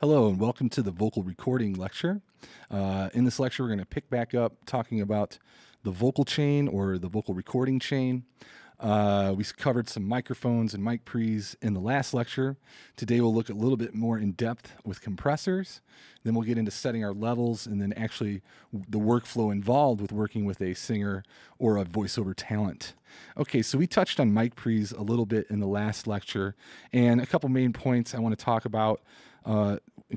Hello and welcome to the vocal recording lecture. In this lecture, we're going to pick back up talking about the vocal chain or the vocal recording chain. We covered some microphones and mic pre's in the last lecture. Today we'll look a little bit more in depth with compressors. Then we'll get into setting our levels and then actually the workflow involved with working with a singer or a voiceover talent. Okay, so we touched on mic pre's a little bit in the last lecture, and a couple main points I want to talk about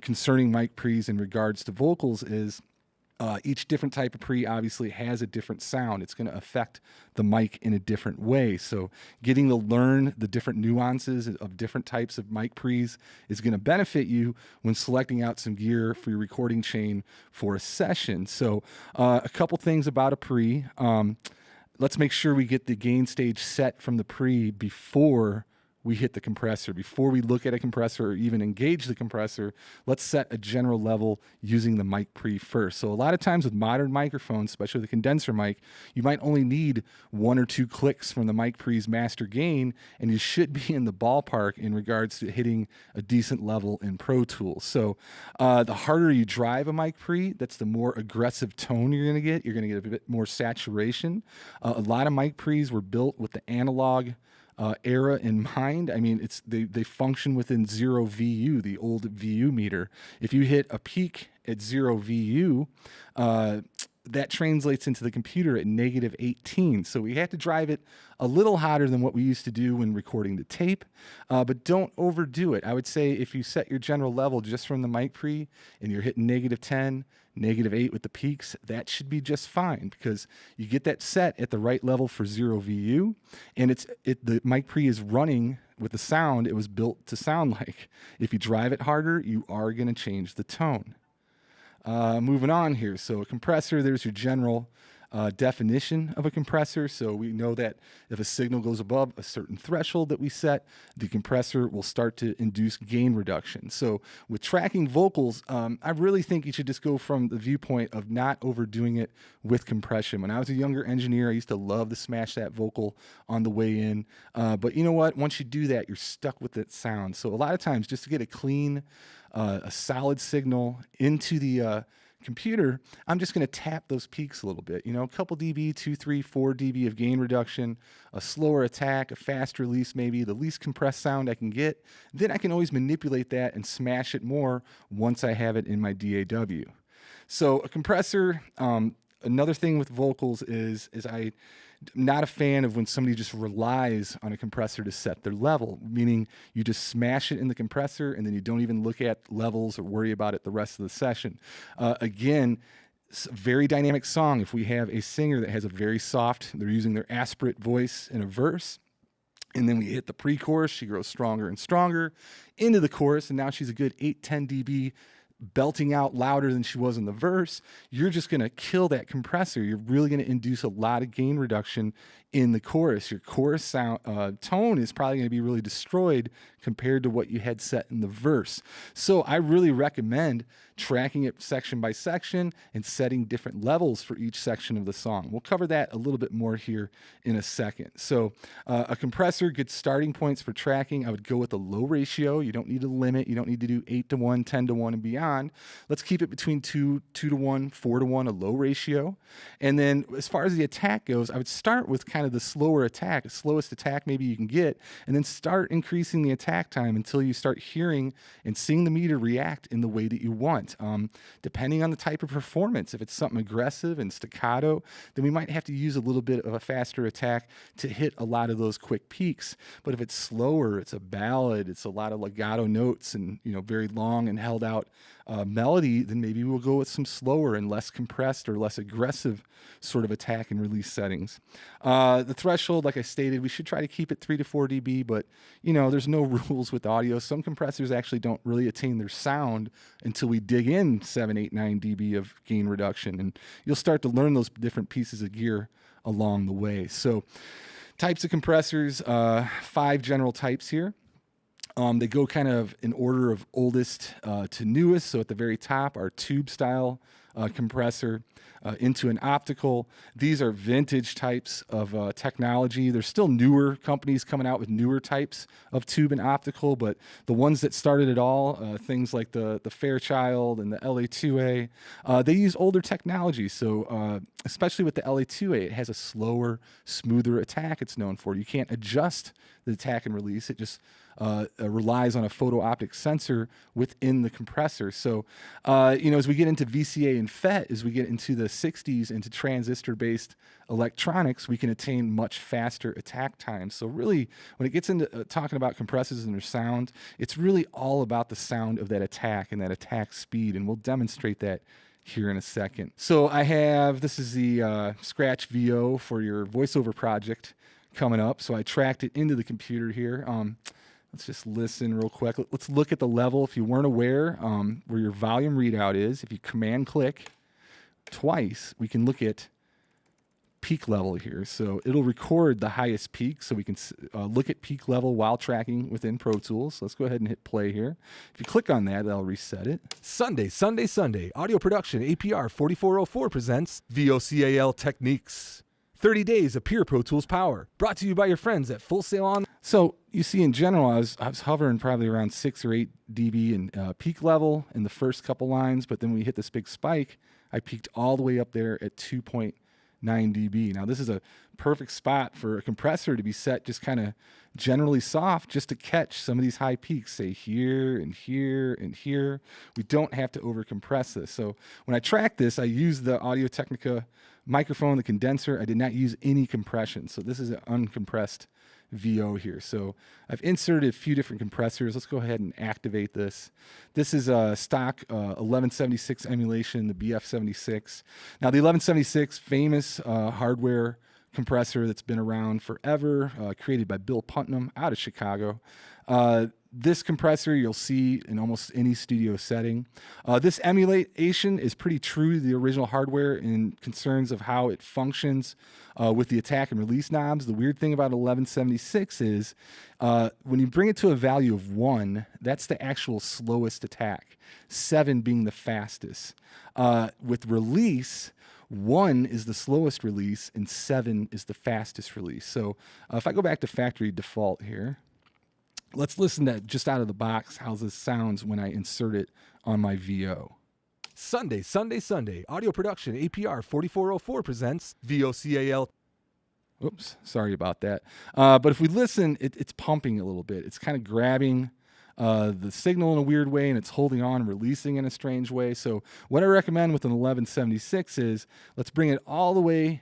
concerning mic pre's in regards to vocals is each different type of pre obviously has a different sound. It's going to affect the mic in a different way. So getting to learn the different nuances of different types of mic pre's is going to benefit you when selecting out some gear for your recording chain for a session. So a couple things about a pre. Let's make sure we get the gain stage set from the pre before we hit the compressor. Before we look at a compressor or even engage the compressor, let's set a general level using the mic pre first. So a lot of times with modern microphones, especially the condenser mic, you might only need one or two clicks from the mic pre's master gain, and you should be in the ballpark in regards to hitting a decent level in Pro Tools. So the harder you drive a mic pre, that's the more aggressive tone you're gonna get. You're gonna get a bit more saturation. A lot of mic pre's were built with the analog era in mind. I mean, they function within 0 VU, the old VU meter. If you hit a peak at 0 VU, that translates into the computer at -18. So we have to drive it a little hotter than what we used to do when recording the tape, but don't overdo it. I would say if you set your general level just from the mic pre and you're hitting -10, -8 with the peaks, that should be just fine because you get that set at the right level for 0 VU, and the mic pre is running with the sound it was built to sound like. If you drive it harder, you are going to change the tone. Moving on here. So a compressor, there's your general definition of a compressor. So we know that if a signal goes above a certain threshold that we set, the compressor will start to induce gain reduction. So with tracking vocals, I really think you should just go from the viewpoint of not overdoing it with compression. When I was a younger engineer, I used to love to smash that vocal on the way in. But you know what? Once you do that, you're stuck with that sound. So a lot of times, just to get a clean, a solid signal into the computer, I'm just going to tap those peaks a little bit. You know, a couple dB, 2, 3, 4 dB of gain reduction, a slower attack, a fast release, maybe the least compressed sound I can get. Then I can always manipulate that and smash it more once I have it in my DAW. So a compressor, another thing with vocals is I'm not a fan of when somebody just relies on a compressor to set their level, meaning you just smash it in the compressor and then you don't even look at levels or worry about it the rest of the session. Again, very dynamic song. If we have a singer that has a very soft, they're using their aspirate voice in a verse, and then we hit the pre-chorus, she grows stronger and stronger into the chorus, and now she's a good 8-10 dB belting out louder than she was in the verse, you're just going to kill that compressor. You're really going to induce a lot of gain reduction in the chorus. Your chorus sound tone is probably going to be really destroyed compared to what you had set in the verse. So I really recommend tracking it section by section and setting different levels for each section of the song. We'll cover that a little bit more here in a second. So a compressor, good starting points for tracking. I would go with a low ratio. You don't need a limit. You don't need to do 8-1, 10-1, and beyond. Let's keep it between 2-1, 4-1, a low ratio. And then as far as the attack goes, I would start with kind of the slower attack, the slowest attack maybe you can get, and then start increasing the attack time until you start hearing and seeing the meter react in the way that you want. Depending on the type of performance, if it's something aggressive and staccato, then we might have to use a little bit of a faster attack to hit a lot of those quick peaks. But if it's slower, it's a ballad, it's a lot of legato notes and, you know, very long and held out melody, then maybe we'll go with some slower and less compressed or less aggressive sort of attack and release settings. The threshold, like I stated, we should try to keep it 3-4 dB, but you know, there's no rules with audio. Some compressors actually don't really attain their sound until we dig in 7, 8, 9 dB of gain reduction, and you'll start to learn those different pieces of gear along the way. So types of compressors, 5 general types here. They go kind of in order of oldest to newest. So at the very top, our tube style compressor into an optical. These are vintage types of technology. There's still newer companies coming out with newer types of tube and optical, but the ones that started it all, things like the Fairchild and the LA2A, they use older technology. So especially with the LA2A, it has a slower, smoother attack it's known for. You can't adjust the attack and release. It just relies on a photo optic sensor within the compressor. So, as we get into VCA and FET, as we get into the 60s, into transistor-based electronics, we can attain much faster attack times. So really, when it gets into talking about compressors and their sound, it's really all about the sound of that attack and that attack speed, and we'll demonstrate that here in a second. So this is the Scratch VO for your voiceover project coming up. So I tracked it into the computer here. Let's just listen real quick. Let's look at the level. If you weren't aware where your volume readout is, if you command click twice, we can look at peak level here. So it'll record the highest peak, so we can look at peak level while tracking within Pro Tools. So let's go ahead and hit play here. If you click on that, that'll reset it. Sunday, audio production APR 4404 presents VOCAL Techniques. 30 days of pure Pro Tools power. Brought to you by your friends at Full Sail On. So you see, in general, I was hovering probably around 6 or 8 dB in peak level in the first couple lines, but then we hit this big spike. I peaked all the way up there at 2.9 dB. Now this is a perfect spot for a compressor to be set just kind of generally soft, just to catch some of these high peaks, say here and here and here. We don't have to over compress this. So when I track this, I use the Audio-Technica microphone, the condenser. I did not use any compression. So this is an uncompressed VO here. So I've inserted a few different compressors. Let's go ahead and activate this. This is a stock 1176 emulation, the BF76. Now the 1176, famous hardware compressor that's been around forever, created by Bill Putnam out of Chicago. This compressor you'll see in almost any studio setting. This emulation is pretty true to the original hardware in concerns of how it functions with the attack and release knobs. The weird thing about 1176 is when you bring it to a value of 1, that's the actual slowest attack, 7 being the fastest. With release, 1 is the slowest release and 7 is the fastest release. So if I go back to factory default here, let's listen to just out of the box how this sounds when I insert it on my VO. Sunday, audio production APR 4404 presents VOCAL. Oops, sorry about that. But if we listen, it's pumping a little bit. It's kind of grabbing the signal in a weird way, and it's holding on and releasing in a strange way. So what I recommend with an 1176 is let's bring it all the way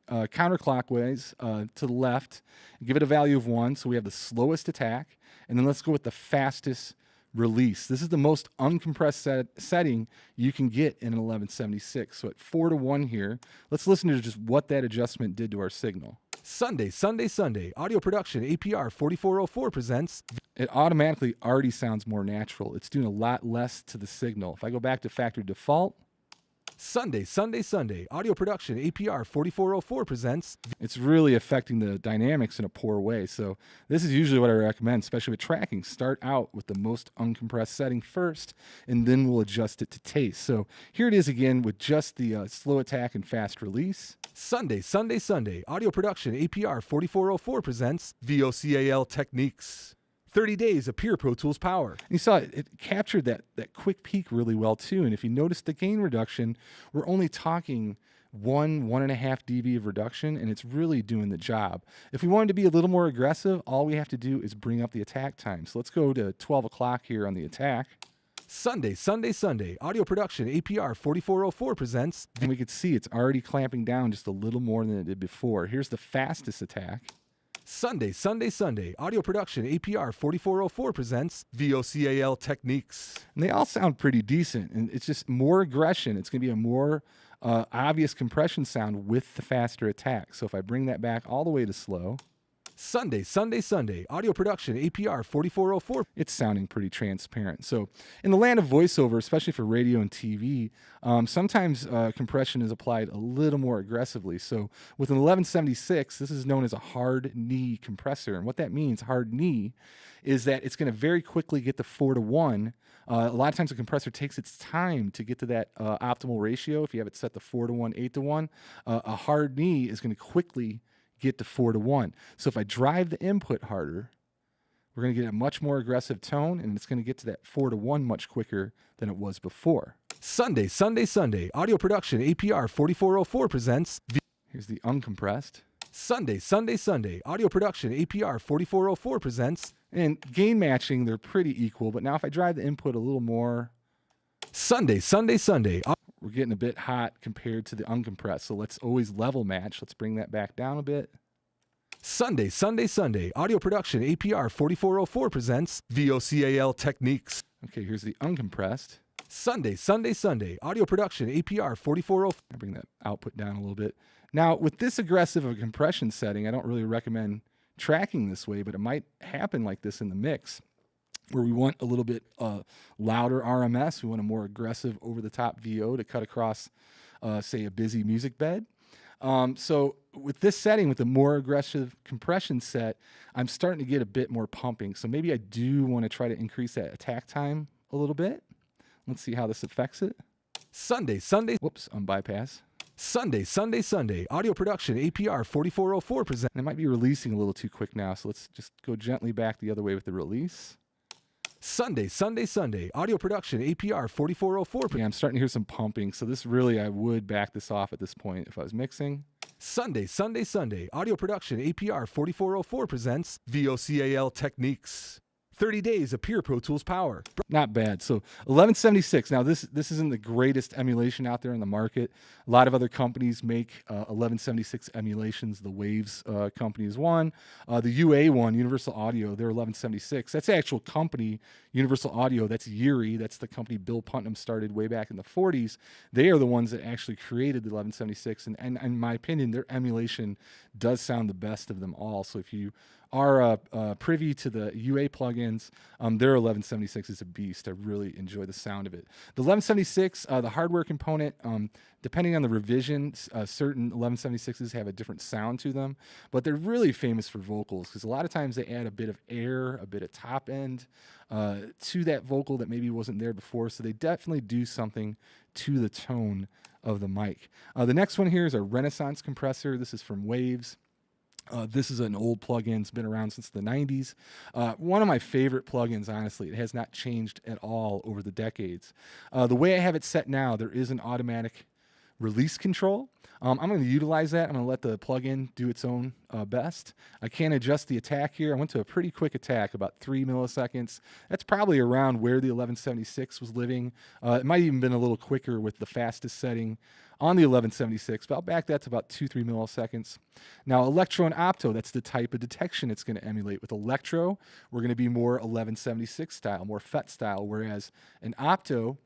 counterclockwise to the left, give it a value of 1, so we have the slowest attack, and then let's go with the fastest release. This is the most uncompressed setting you can get in an 1176. So at 4 to 1 here, let's listen to just what that adjustment did to our signal. Sunday, audio production APR 4404 presents. It automatically already sounds more natural. It's doing a lot less to the signal. If I go back to factory default, Sunday, audio production APR 4404 presents. It's really affecting the dynamics in a poor way. So this is usually what I recommend, especially with tracking. Start out with the most uncompressed setting first, and then we'll adjust it to taste. So here it is again with just the slow attack and fast release. Sunday, audio production APR 4404 presents VOCAL Techniques. 30 days of pure Pro Tools power. And you saw it captured that quick peak really well too. And if you notice the gain reduction, we're only talking 1.5 dB of reduction, and it's really doing the job. If we wanted to be a little more aggressive, all we have to do is bring up the attack time. So let's go to 12 o'clock here on the attack. Sunday, audio production APR 4404 presents. And we could see it's already clamping down just a little more than it did before. Here's the fastest attack. Sunday, audio production APR 4404 presents VOCAL Techniques. And they all sound pretty decent, and it's just more aggression. It's going to be a more obvious compression sound with the faster attack. So if I bring that back all the way to slow. Sunday, Sunday, Sunday. Audio production APR 4404. It's sounding pretty transparent. So in the land of voiceover, especially for radio and TV, sometimes compression is applied a little more aggressively. So with an 1176, this is known as a hard knee compressor. And what that means, hard knee, is that it's going to very quickly get to 4:1. A lot of times a compressor takes its time to get to that optimal ratio. If you have it set to 4:1, 8:1, a hard knee is going to quickly get to 4:1. So if I drive the input harder, we're going to get a much more aggressive tone, and it's going to get to that 4:1 much quicker than it was before. Sunday, Sunday, Sunday. Audio production APR 4404 presents Here's the uncompressed. Sunday, Sunday, Sunday. Audio production APR 4404 presents And gain matching, they're pretty equal, but now if I drive the input a little more, Sunday, Sunday, Sunday. we're getting a bit hot compared to the uncompressed. So let's always level match. Let's bring that back down a bit. Sunday, Sunday, Sunday. Audio production APR 4404 presents VOCAL techniques. Okay, here's the uncompressed. Sunday, Sunday, Sunday. Audio production APR 4404. I bring that output down a little bit. Now, with this aggressive of a compression setting, I don't really recommend tracking this way, but it might happen like this in the mix, where we want a little bit louder RMS. We want a more aggressive over-the-top VO to cut across, say, a busy music bed. So with this setting, with the more aggressive compression set, I'm starting to get a bit more pumping. So maybe I do want to try to increase that attack time a little bit. Let's see how this affects it. Sunday, Sunday. Whoops, on bypass. Sunday, Sunday, Sunday. Audio production APR 4404 presents. And it might be releasing a little too quick now, so let's just go gently back the other way with the release. Sunday, Sunday, Sunday. Audio production APR 4404. Yeah, I'm starting to hear some pumping, so this really, I would back this off at this point if I was mixing. Sunday, Sunday, Sunday. Audio production APR 4404 presents VOCAL techniques. 30 days of pure Pro Tools power. Not bad. So 1176. Now this isn't the greatest emulation out there in the market. A lot of other companies make 1176 emulations. The Waves company is one. The UA one, Universal Audio, they're 1176. That's the actual company, Universal Audio. That's Yuri. That's the company Bill Putnam started way back in the 40s. They are the ones that actually created the 1176. And in my opinion, their emulation does sound the best of them all. So if you are privy to the UA plugins, their 1176 is a beast. I really enjoy the sound of it. The 1176, the hardware component, depending on the revision, certain 1176s have a different sound to them, but they're really famous for vocals because a lot of times they add a bit of air, a bit of top end to that vocal that maybe wasn't there before. So they definitely do something to the tone of the mic. The next one here is a Renaissance compressor. This is from Waves. This is an old plugin. It's been around since the 90s. One of my favorite plugins, honestly. It has not changed at all over the decades. The way I have it set now, there is an automatic release control. I'm going to utilize that. I'm going to let the plugin do its own best. I can adjust the attack here. I went to a pretty quick attack, about 3 milliseconds. That's probably around where the 1176 was living. It might even been a little quicker with the fastest setting on the 1176, but I'll back that to about 2-3 milliseconds. Now, electro and opto, that's the type of detection it's going to emulate. With electro, we're going to be more 1176 style, more FET style, whereas an opto,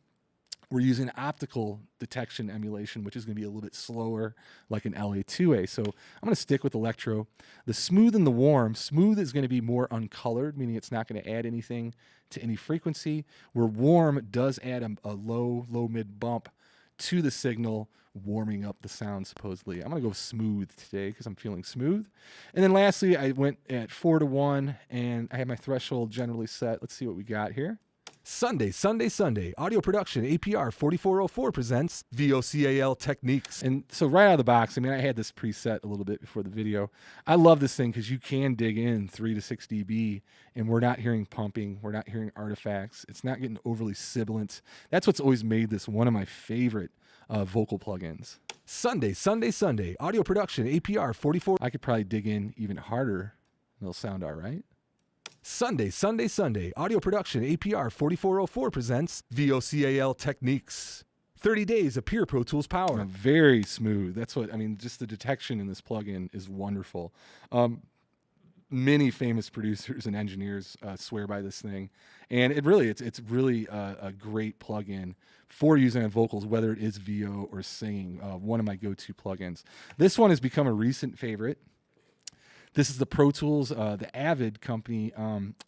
we're using optical detection emulation, which is going to be a little bit slower, like an LA2A. So I'm going to stick with electro. The smooth and the warm, smooth is going to be more uncolored, meaning it's not going to add anything to any frequency, where warm does add a low, mid bump to the signal, warming up the sound supposedly. I'm going to go smooth today because I'm feeling smooth. And then lastly, I went at 4:1 and I have my threshold generally set. Let's see what we got here. Sunday, Sunday, Sunday. Audio production APR 4404 presents VOCAL techniques. And so right out of the box, I mean, I had this preset a little bit before the video. I love this thing because you can dig in 3 to 6 dB and we're not hearing pumping. We're not hearing artifacts. It's not getting overly sibilant. That's what's always made this one of my favorite vocal plugins. Sunday, Sunday, Sunday. Audio production APR 44. I could probably dig in even harder. It'll sound all right. Sunday, Sunday, Sunday. Audio production APR 4404 presents VOCAL techniques. 30 days of pure Pro Tools power. Very smooth. That's what I mean. Just the detection in this plugin is wonderful. Many famous producers and engineers swear by this thing, and it's really a great plugin for using on vocals, whether it is VO or singing. One of my go-to plugins. This one has become a recent favorite. This is the Pro Tools, the Avid company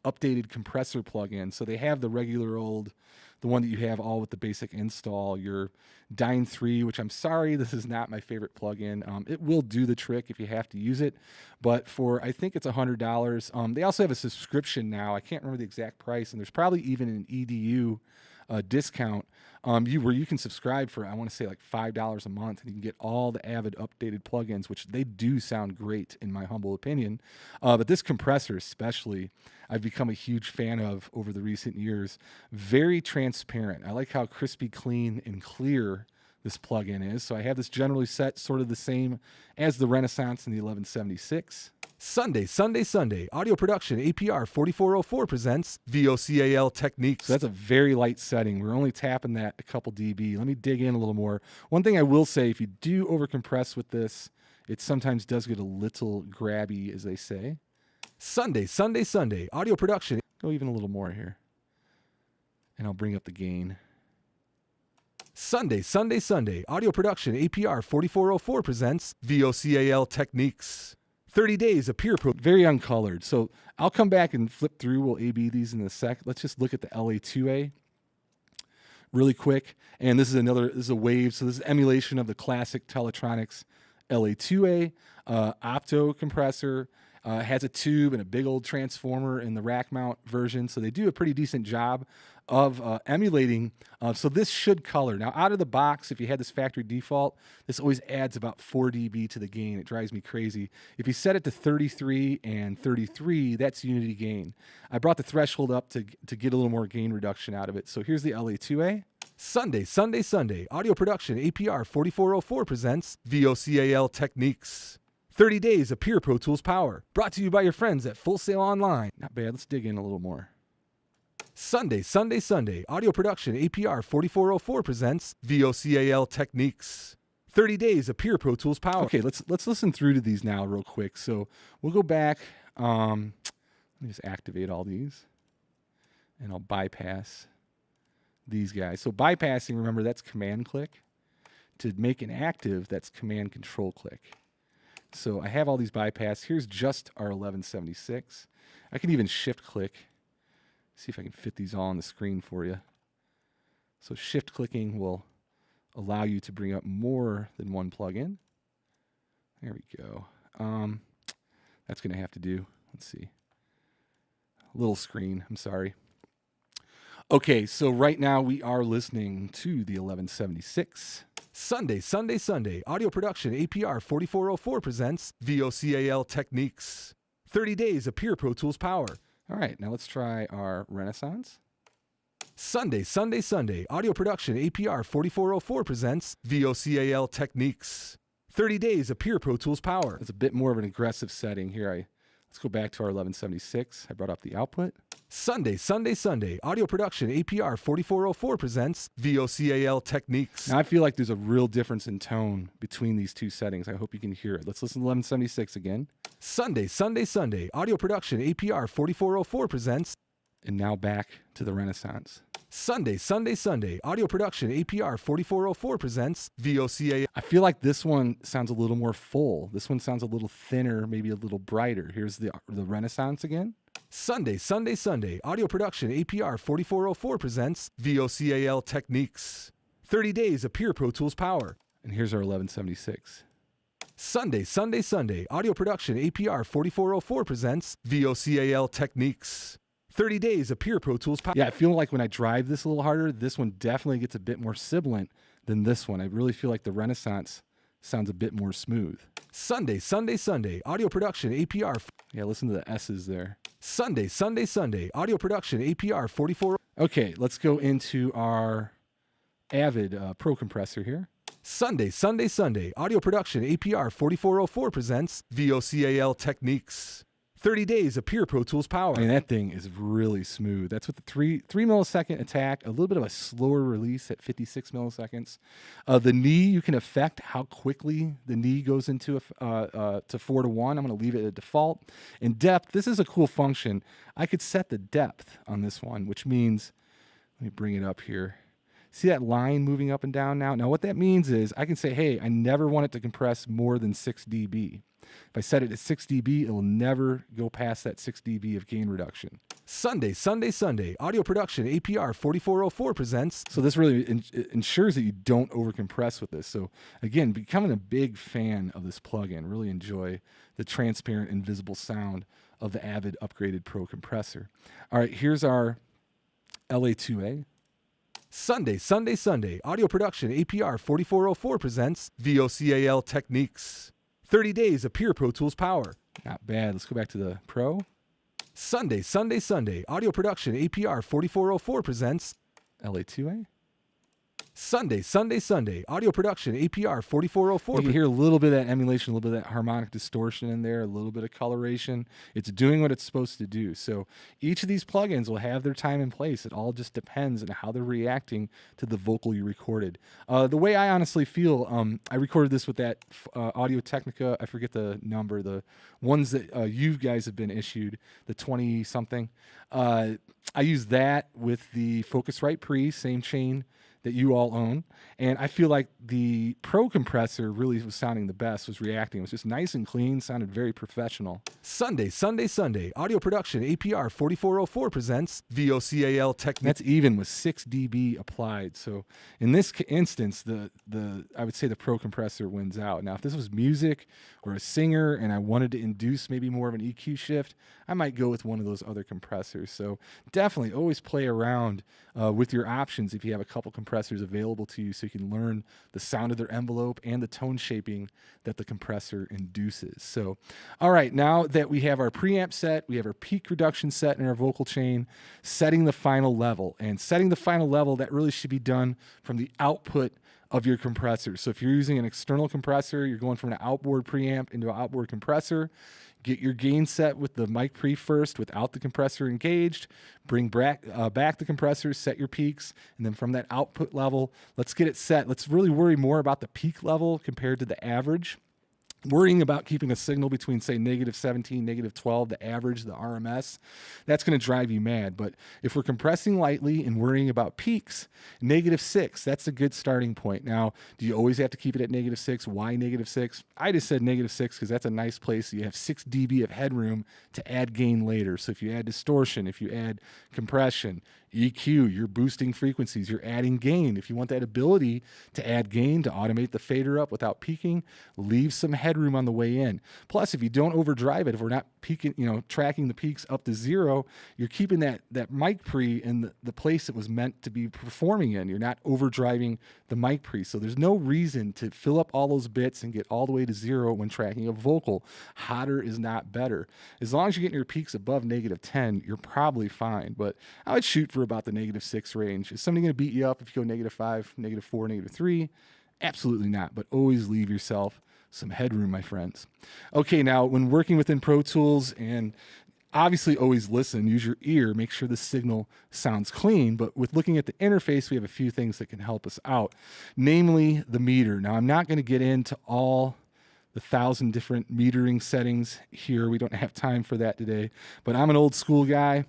updated compressor plugin. So they have the regular old, the one that you have all with the basic install, your Dyne 3, which I'm sorry, this is not my favorite plugin. It will do the trick if you have to use it, but for, I think it's $100. They also have a subscription now. I can't remember the exact price, and there's probably even an EDU discount where you can subscribe for, I want to say like $5 a month, and you can get all the Avid updated plugins, which they do sound great in my humble opinion. But this compressor especially, I've become a huge fan of over the recent years. Very transparent. I like how crispy clean and clear this plugin is. So I have this generally set sort of the same as the Renaissance and the 1176. Sunday. Audio production APR 4404 presents VOCAL Techniques. So that's a very light setting. We're only tapping that a couple dB. Let me dig in a little more. One thing I will say, if you do overcompress with this, it sometimes does get a little grabby, as they say. Sunday. Audio production. Go even a little more here. And I'll bring up the gain. Sunday. Audio production APR 4404 presents VOCAL Techniques. 30 days of pure pro. Very uncolored. So I'll come back and flip through. We'll A-B these in a sec. Let's just look at the LA2A really quick. And this is a wave. So this is emulation of the classic Teletronics LA2A opto compressor. Has a tube and a big old transformer in the rack mount version. So they do a pretty decent job of emulating. So this should color. Now, out of the box, if you had this factory default, this always adds about 4 dB to the gain. It drives me crazy. If you set it to 33 and 33, that's unity gain. I brought the threshold up to get a little more gain reduction out of it. So here's the LA2A. Sunday. Audio production APR 4404 presents VOCAL Techniques. 30 days of pure Pro Tools power. Brought to you by your friends at Full Sail Online. Not bad. Let's dig in a little more. Sunday. Audio production APR 4404 presents VOCAL Techniques. 30 days of pure Pro Tools power. Okay, let's listen through to these now real quick. So we'll go back. Let me just activate all these, and I'll bypass these guys. So bypassing, remember, that's command click. To make an active, that's command control click. So I have all these bypass. Here's just our 1176. I can even shift click. See if I can fit these all on the screen for you. So shift clicking will allow you to bring up more than one plugin. There we go. That's going to have to do. Let's see. Little screen. I'm sorry. Okay, so right now we are listening to the 1176. Sunday. Audio production APR 4404 presents VOCAL Techniques. 30 days of pure Pro Tools power. All right, now let's try our Renaissance. Sunday. Audio production APR 4404 presents VOCAL Techniques. 30 days of pure Pro Tools power. It's a bit more of an aggressive setting here. Let's go back to our 1176. I brought up the output. Sunday. Audio production APR 4404 presents VOCAL Techniques. Now I feel like there's a real difference in tone between these two settings. I hope you can hear it. Let's listen to 1176 again. Sunday. Audio production APR 4404 presents. And now back to the Renaissance. Sunday. Audio production APR 4404 presents VOCAL. I feel like this one sounds a little more full. This one sounds a little thinner, maybe a little brighter. Here's the Renaissance again. Sunday. Audio production APR 4404 presents VOCAL Techniques. 30 days of pure Pro Tools power. And here's our 1176. Sunday. Audio production APR 4404 presents VOCAL Techniques. 30 days of pure Pro Tools power. Yeah, I feel like when I drive this a little harder, this one definitely gets a bit more sibilant than this one. I really feel like the Renaissance sounds a bit more smooth. Sunday. Audio production APR. Yeah, listen to the S's there. Sunday. Audio production APR 44. Okay, let's go into our Avid Pro compressor here. Sunday. Audio production APR 4404 presents VOCAL Techniques. 30 days of pure Pro Tools power. I mean, that thing is really smooth. That's with the 3 millisecond attack, a little bit of a slower release at 56 milliseconds. The knee, you can affect how quickly the knee goes into to 4 to 1. I'm going to leave it at default. In depth, this is a cool function. I could set the depth on this one, which means, let me bring it up here. See that line moving up and down now? Now what that means is I can say, hey, I never want it to compress more than 6 dB. If I set it at 6 dB, it will never go past that 6 dB of gain reduction. Sunday, Sunday, Sunday. Audio production APR 4404 presents. So this really ensures that you don't overcompress with this. So again, becoming a big fan of this plugin. Really enjoy the transparent, invisible sound of the Avid upgraded Pro compressor. All right, here's our LA2A. Sunday, Sunday, Sunday. Audio production APR 4404 presents VOCAL Techniques. 30 days of pure Pro Tools power. Not bad. Let's go back to the Pro. Sunday, Sunday, Sunday. Audio production APR 4404 presents LA2A. Sunday, Sunday, Sunday. Audio production APR 4404. You can hear a little bit of that emulation, a little bit of that harmonic distortion in there, a little bit of coloration. It's doing what it's supposed to do. So each of these plugins will have their time and place. It all just depends on how they're reacting to the vocal you recorded. The way I honestly feel, I recorded this with that Audio Technica, I forget the number, the ones that you guys have been issued, the 20-something. I used that with the Focusrite Pre, same chain that you all own, and I feel like the Pro compressor really was sounding the best, was reacting. It was just nice and clean, sounded very professional. Sunday, Sunday, Sunday. Audio production APR 4404 presents VOCAL Techniques. That's even with 6 dB applied. So in this instance, the I would say the Pro compressor wins out. Now, if this was music or a singer and I wanted to induce maybe more of an EQ shift, I might go with one of those other compressors. So definitely always play around with your options if you have a couple compressors available to you so you can learn the sound of their envelope and the tone shaping that the compressor induces. So, all right, now that we have our preamp set, we have our peak reduction set in our vocal chain, setting the final level. And setting the final level, that really should be done from the output of your compressor. So if you're using an external compressor, you're going from an outboard preamp into an outboard compressor. Get your gain set with the mic pre first without the compressor engaged. Bring back the compressor, set your peaks, and then from that output level, let's get it set. Let's really worry more about the peak level compared to the average. Worrying about keeping a signal between, say, -17, -12, the average, the RMS, that's going to drive you mad. But if we're compressing lightly and worrying about peaks, -6, that's a good starting point. Now, do you always have to keep it at -6? Why -6? I just said -6 because that's a nice place. You have 6 dB of headroom to add gain later. So if you add distortion, if you add compression, EQ, you're boosting frequencies, you're adding gain. If you want that ability to add gain, to automate the fader up without peaking, leave some headroom on the way in. Plus, if you don't overdrive it, if we're not peaking, tracking the peaks up to 0, you're keeping that mic pre in the place it was meant to be performing in. You're not overdriving the mic pre. So there's no reason to fill up all those bits and get all the way to 0 when tracking a vocal. Hotter is not better. As long as you're getting your peaks above -10, you're probably fine. But I would shoot for about the -6 range. Is somebody going to beat you up if you go -5, -4, -3? Absolutely not, but always leave yourself some headroom, my friends. Okay, now when working within Pro Tools, and obviously always listen, use your ear, make sure the signal sounds clean, but with looking at the interface, we have a few things that can help us out, namely the meter. Now, I'm not going to get into all the 1,000 different metering settings here. We don't have time for that today, but I'm an old school guy.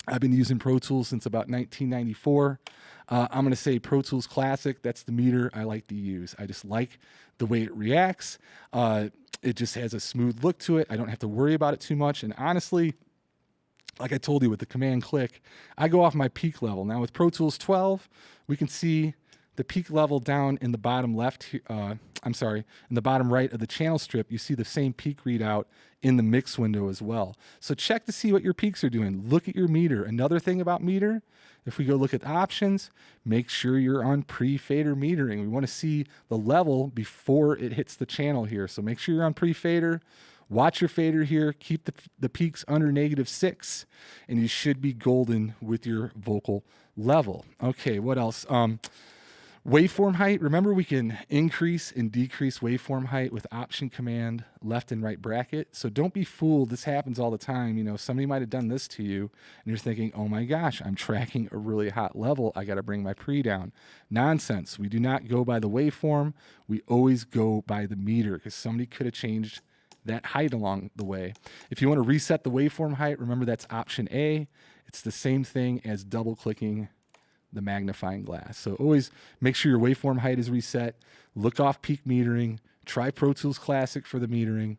I've been using Pro Tools since about 1994. I'm going to say Pro Tools Classic. That's the meter I like to use. I just like the way it reacts. It just has a smooth look to it. I don't have to worry about it too much. And honestly, like I told you with the command click, I go off my peak level. Now with Pro Tools 12, we can see the peak level down in the bottom left, in the bottom right of the channel strip. You see the same peak readout in the mix window as well. So check to see what your peaks are doing. Look at your meter. Another thing about meter, if we go look at options, make sure you're on pre-fader metering. We want to see the level before it hits the channel here. So make sure you're on pre-fader. Watch your fader here. Keep the peaks under -6, and you should be golden with your vocal level. Okay, what else? Waveform height. Remember, we can increase and decrease waveform height with option command left and right bracket. So don't be fooled. This happens all the time. Somebody might have done this to you and you're thinking, oh my gosh, I'm tracking a really hot level. I got to bring my pre down. Nonsense. We do not go by the waveform. We always go by the meter because somebody could have changed that height along the way. If you want to reset the waveform height, remember that's option A. It's the same thing as double clicking the magnifying glass. So always make sure your waveform height is reset. Look off peak metering. Try Pro Tools Classic for the metering.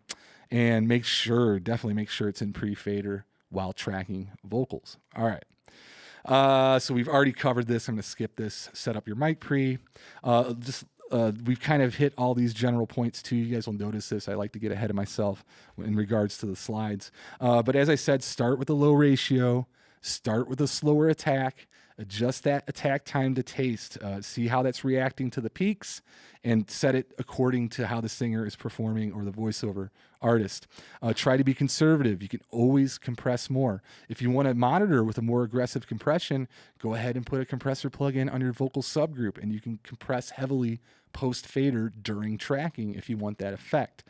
And definitely make sure it's in pre-fader while tracking vocals. All right. So we've already covered this. I'm going to skip this. Set up your mic pre. We've kind of hit all these general points too. You guys will notice this. I like to get ahead of myself in regards to the slides. But as I said, start with a low ratio. Start with a slower attack. Adjust that attack time to taste. See how that's reacting to the peaks and set it according to how the singer is performing or the voiceover artist. Try to be conservative. You can always compress more. If you want to monitor with a more aggressive compression, go ahead and put a compressor plug-in on your vocal subgroup, and you can compress heavily post-fader during tracking if you want that effect.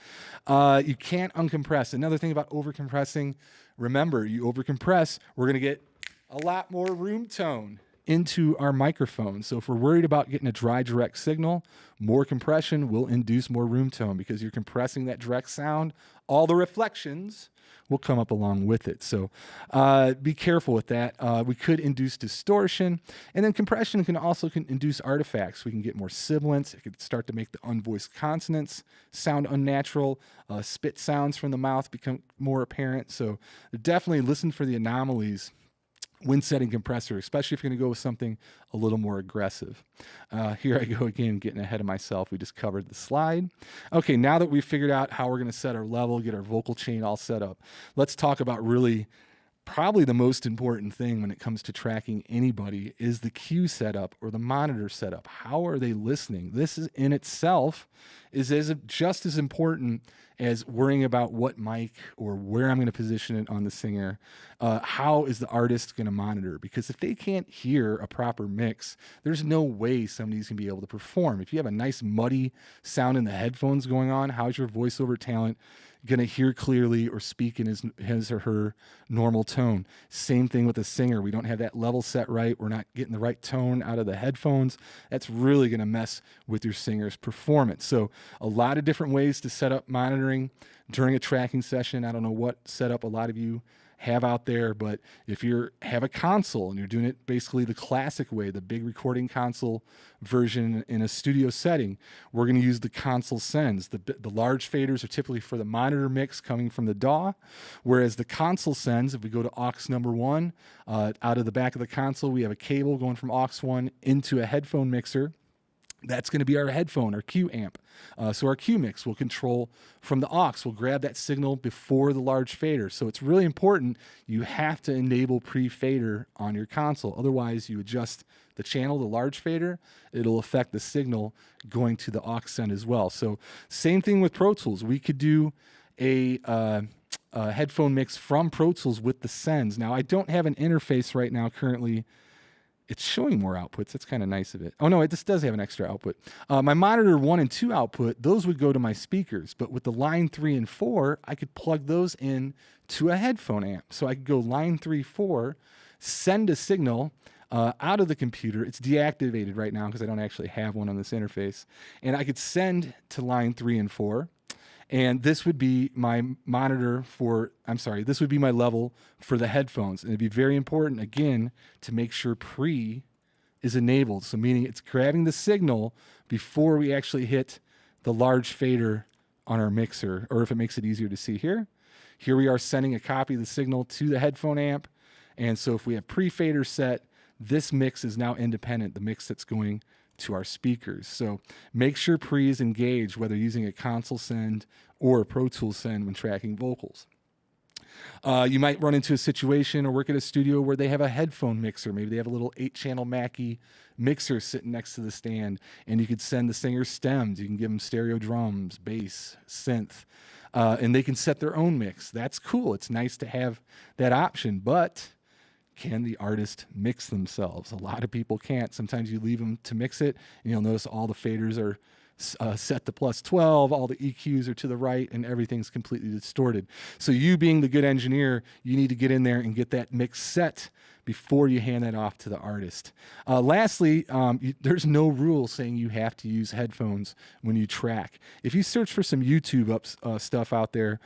You can't uncompress. Another thing about overcompressing, remember, you overcompress, we're going to get a lot more room tone into our microphone. So if we're worried about getting a dry direct signal, more compression will induce more room tone because you're compressing that direct sound. All the reflections will come up along with it. So be careful with that. We could induce distortion, and then compression can also induce artifacts. We can get more sibilance. It could start to make the unvoiced consonants sound unnatural. Spit sounds from the mouth become more apparent. So definitely listen for the anomalies when setting compressor, especially if you're going to go with something a little more aggressive. Here I go again, getting ahead of myself. We just covered the slide. Okay, now that we've figured out how we're going to set our level, get our vocal chain all set up, let's talk about really probably the most important thing when it comes to tracking anybody is the cue setup or the monitor setup. How are they listening? This is in itself is just as important as worrying about what mic or where I'm going to position it on the singer. How is the artist going to monitor? Because if they can't hear a proper mix, there's no way somebody's going to be able to perform. If you have a nice muddy sound in the headphones going on, how's your voiceover talent going to hear clearly or speak in his or her normal tone? Same thing with the singer. We don't have that level set right. We're not getting the right tone out of the headphones. That's really going to mess with your singer's performance. So a lot of different ways to set up monitoring during a tracking session. I don't know what setup a lot of you have out there, but if you have a console and you're doing it basically the classic way, the big recording console version in a studio setting, we're going to use the console sends. The large faders are typically for the monitor mix coming from the DAW, whereas the console sends, if we go to aux number 1, out of the back of the console, we have a cable going from aux 1 into a headphone mixer. That's going to be our headphone, our Q amp. So our Q mix will control from the aux. We'll grab that signal before the large fader. So it's really important. You have to enable pre-fader on your console. Otherwise, you adjust the channel, the large fader, it'll affect the signal going to the aux send as well. So same thing with Pro Tools. We could do a headphone mix from Pro Tools with the sends. Now, I don't have an interface right now currently. It's showing more outputs. That's kind of nice of it. Oh, no, this does have an extra output. My monitor 1 and 2 output, those would go to my speakers. But with the line 3 and 4, I could plug those in to a headphone amp. So I could go line 3, 4, send a signal out of the computer. It's deactivated right now because I don't actually have one on this interface. And I could send to line 3 and 4. And this would be my this would be my level for the headphones. And it'd be very important, again, to make sure pre is enabled. So meaning it's grabbing the signal before we actually hit the large fader on our mixer, or if it makes it easier to see here. Here we are sending a copy of the signal to the headphone amp. And so if we have pre-fader set, this mix is now independent, the mix that's going to our speakers. So make sure pre is engaged, whether using a console send or a Pro Tools send when tracking vocals. You might run into a situation or work at a studio where they have a headphone mixer. Maybe they have a little 8-channel Mackie mixer sitting next to the stand, and you could send the singer stems. You can give them stereo drums, bass, synth, and they can set their own mix. That's cool. It's nice to have that option, but can the artist mix themselves? A lot of people can't. Sometimes you leave them to mix it, and you'll notice all the faders are set to +12, all the EQs are to the right, and everything's completely distorted. So you being the good engineer, you need to get in there and get that mix set before you hand that off to the artist. Lastly, there's no rule saying you have to use headphones when you track. If you search for some YouTube stuff out there,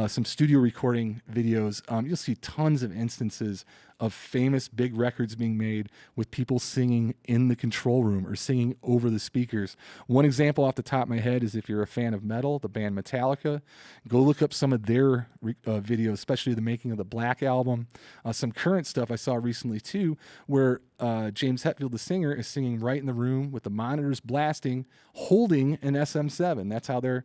some studio recording videos, you'll see tons of instances of famous big records being made with people singing in the control room or singing over the speakers. One example off the top of my head is if you're a fan of metal, the band Metallica, go look up some of their videos, especially the making of the Black Album. Some current stuff I saw recently too, where James Hetfield, the singer, is singing right in the room with the monitors blasting, holding an SM7. That's how they're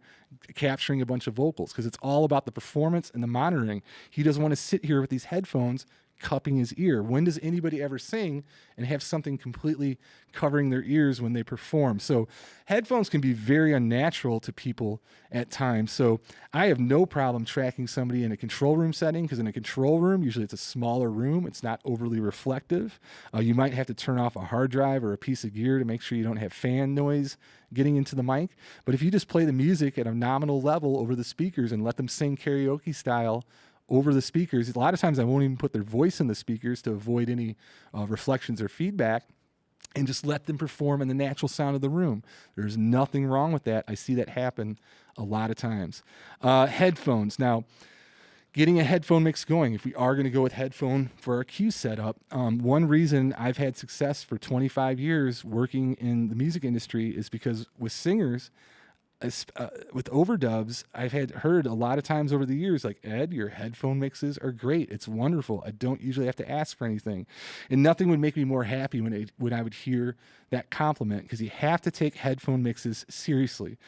capturing a bunch of vocals, because it's all about the performance and the monitoring. He doesn't want to sit here with these headphones cupping his ear. When does anybody ever sing and have something completely covering their ears when they perform? So headphones can be very unnatural to people at times. So I have no problem tracking somebody in a control room setting, because in a control room, usually it's a smaller room. It's not overly reflective. You might have to turn off a hard drive or a piece of gear to make sure you don't have fan noise getting into the mic. But if you just play the music at a nominal level over the speakers and let them sing karaoke style over the speakers, a lot of times I won't even put their voice in the speakers to avoid any reflections or feedback, and just let them perform in the natural sound of the room. There's nothing wrong with that. I see that happen a lot of times. Headphones. Now, getting a headphone mix going, if we are going to go with headphone for our cue setup, one reason I've had success for 25 years working in the music industry is because with singers, with overdubs, I've heard a lot of times over the years, like, Ed, your headphone mixes are great. It's wonderful. I don't usually have to ask for anything. And nothing would make me more happy when I would hear that compliment, because you have to take headphone mixes seriously.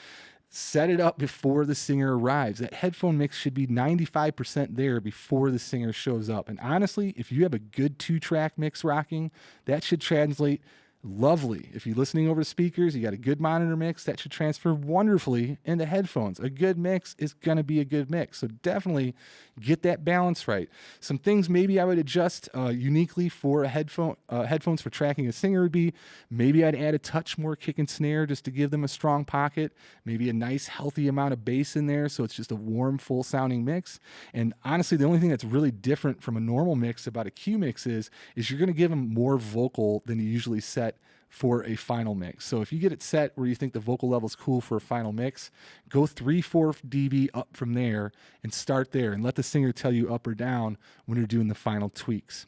Set it up before the singer arrives. That headphone mix should be 95% there before the singer shows up. And honestly, if you have a good 2-track mix rocking, that should translate lovely. If you're listening over the speakers, you got a good monitor mix, that should transfer wonderfully into headphones. A good mix is going to be a good mix. So definitely get that balance right. Some things maybe I would adjust uniquely for a headphones for tracking a singer would be, maybe I'd add a touch more kick and snare just to give them a strong pocket, maybe a nice healthy amount of bass in there so it's just a warm, full sounding mix. And honestly, the only thing that's really different from a normal mix about a cue mix is you're going to give them more vocal than you usually set for a final mix. So if you get it set where you think the vocal level is cool for a final mix, go 3-4 dB up from there and start there, and let the singer tell you up or down when you're doing the final tweaks.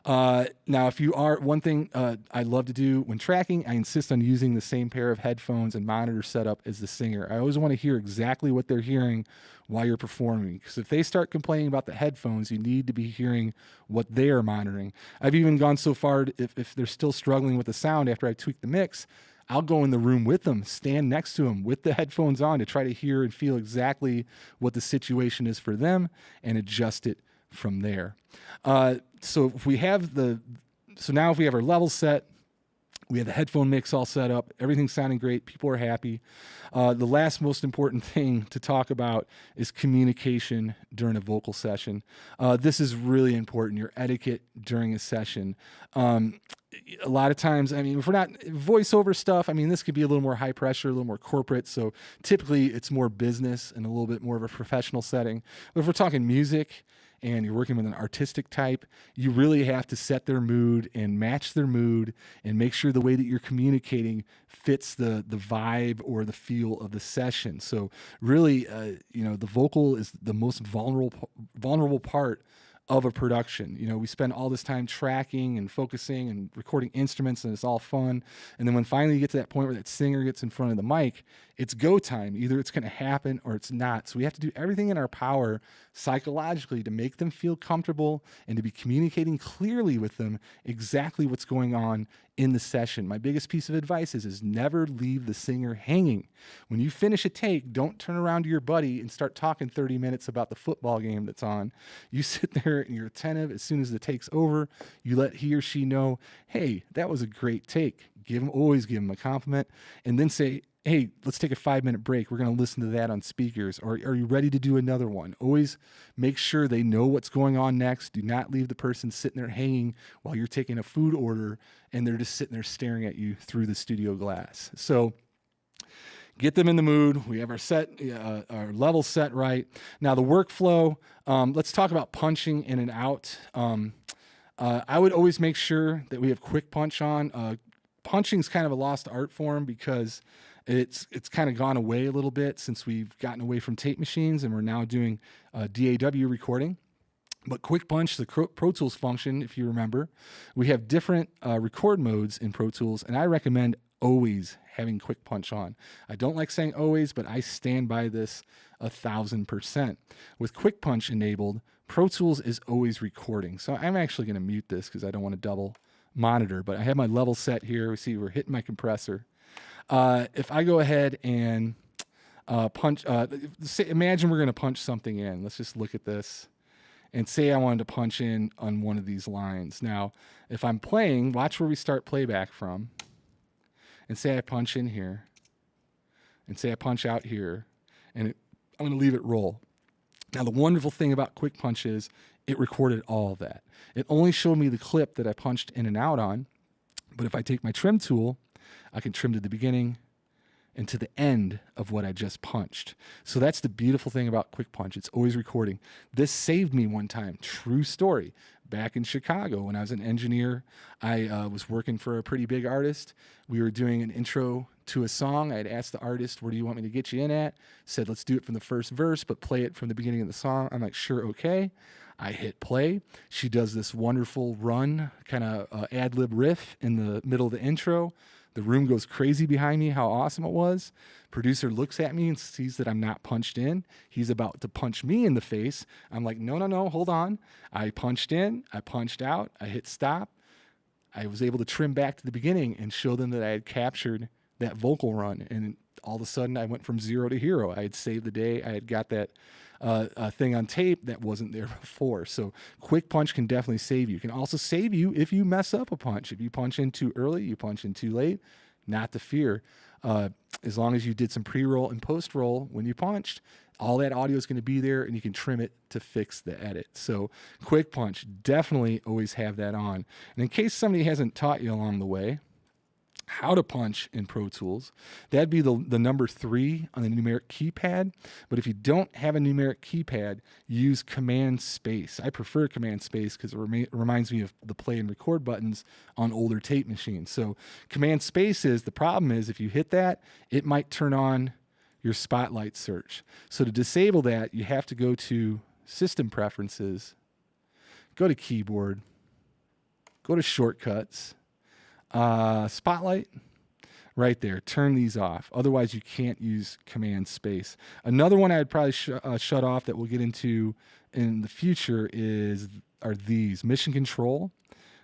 Now, if you are, one thing I love to do when tracking, I insist on using the same pair of headphones and monitor setup as the singer. I always want to hear exactly what they're hearing while you're performing, because if they start complaining about the headphones, you need to be hearing what they are monitoring. I've even gone so far, if they're still struggling with the sound after I tweak the mix, I'll go in the room with them, stand next to them with the headphones on to try to hear and feel exactly what the situation is for them and adjust it from there. So if we have now if we have our levels set, we have the headphone mix all set up, everything's sounding great, people are happy. The last most important thing to talk about is communication during a vocal session. This is really important, your etiquette during a session. A lot of times, I mean, if we're not voiceover stuff, I mean, this could be a little more high pressure, a little more corporate. So typically it's more business and a little bit more of a professional setting. But if we're talking music and you're working with an artistic type, you really have to set their mood and match their mood and make sure the way that you're communicating fits the vibe or the feel of the session. So really, the vocal is the most vulnerable part of a production. We spend all this time tracking and focusing and recording instruments, and it's all fun. And then when finally you get to that point where that singer gets in front of the mic, it's go time. Either it's going to happen or it's not. So we have to do everything in our power psychologically to make them feel comfortable and to be communicating clearly with them exactly what's going on in the session. My biggest piece of advice is never leave the singer hanging. When you finish a take, don't turn around to your buddy and start talking 30 minutes about the football game that's on. You sit there and you're attentive. As soon as the take's over, you let he or she know, hey, that was a great take. Always give them a compliment, and then say, hey, let's take a 5-minute break. We're going to listen to that on speakers. Or are you ready to do another one? Always make sure they know what's going on next. Do not leave the person sitting there hanging while you're taking a food order and they're just sitting there staring at you through the studio glass. So get them in the mood. We have our levels set right. Now the workflow, let's talk about punching in and out. I would always make sure that we have quick punch on. Punching's kind of a lost art form because it's kind of gone away a little bit since we've gotten away from tape machines and we're now doing DAW recording. But quick punch, the Pro Tools function, if you remember, we have different record modes in Pro Tools, and I recommend always having quick punch on. I don't like saying always, but I stand by this 1,000%. With quick punch enabled, Pro Tools is always recording. So I'm actually going to mute this because I don't want to double monitor, but I have my level set here. We see we're hitting my compressor. If I go ahead and punch, imagine we're going to punch something in. Let's just look at this. And say I wanted to punch in on one of these lines. Now, if I'm playing, watch where we start playback from. And say I punch in here. And say I punch out here. And I'm going to leave it roll. Now, the wonderful thing about quick punch is it recorded all of that. It only showed me the clip that I punched in and out on. But if I take my trim tool, I can trim to the beginning and to the end of what I just punched. So that's the beautiful thing about quick punch. It's always recording. This saved me one time. True story. Back in Chicago when I was an engineer, I was working for a pretty big artist. We were doing an intro to a song. I had asked the artist, where do you want me to get you in at? Said, let's do it from the first verse, but play it from the beginning of the song. I'm like, sure, okay. I hit play. She does this wonderful run, kind of ad-lib riff in the middle of the intro. The room goes crazy behind me, how awesome it was. Producer looks at me and sees that I'm not punched in. He's about to punch me in the face. I'm like, no, hold on. I punched in, I punched out, I hit stop. I was able to trim back to the beginning and show them that I had captured that vocal run. And all of a sudden, I went from 0 to hero. I had saved the day. I had got that thing on tape that wasn't there before. So quick punch can definitely save you. It can also save you if you mess up a punch. If you punch in too early, you punch in too late, not to fear. As long as you did some pre-roll and post-roll when you punched, all that audio is going to be there and you can trim it to fix the edit. So quick punch, definitely always have that on. And in case somebody hasn't taught you along the way how to punch in Pro Tools, that'd be the number 3 on the numeric keypad. But if you don't have a numeric keypad, use Command Space. I prefer Command Space because it reminds me of the play and record buttons on older tape machines. So Command Space the problem is if you hit that, it might turn on your spotlight search. So to disable that, you have to go to System Preferences, go to Keyboard, go to Shortcuts, Spotlight, right there. Turn these off. Otherwise, you can't use Command Space. Another one I'd probably shut off that we'll get into in the future are these. Mission Control.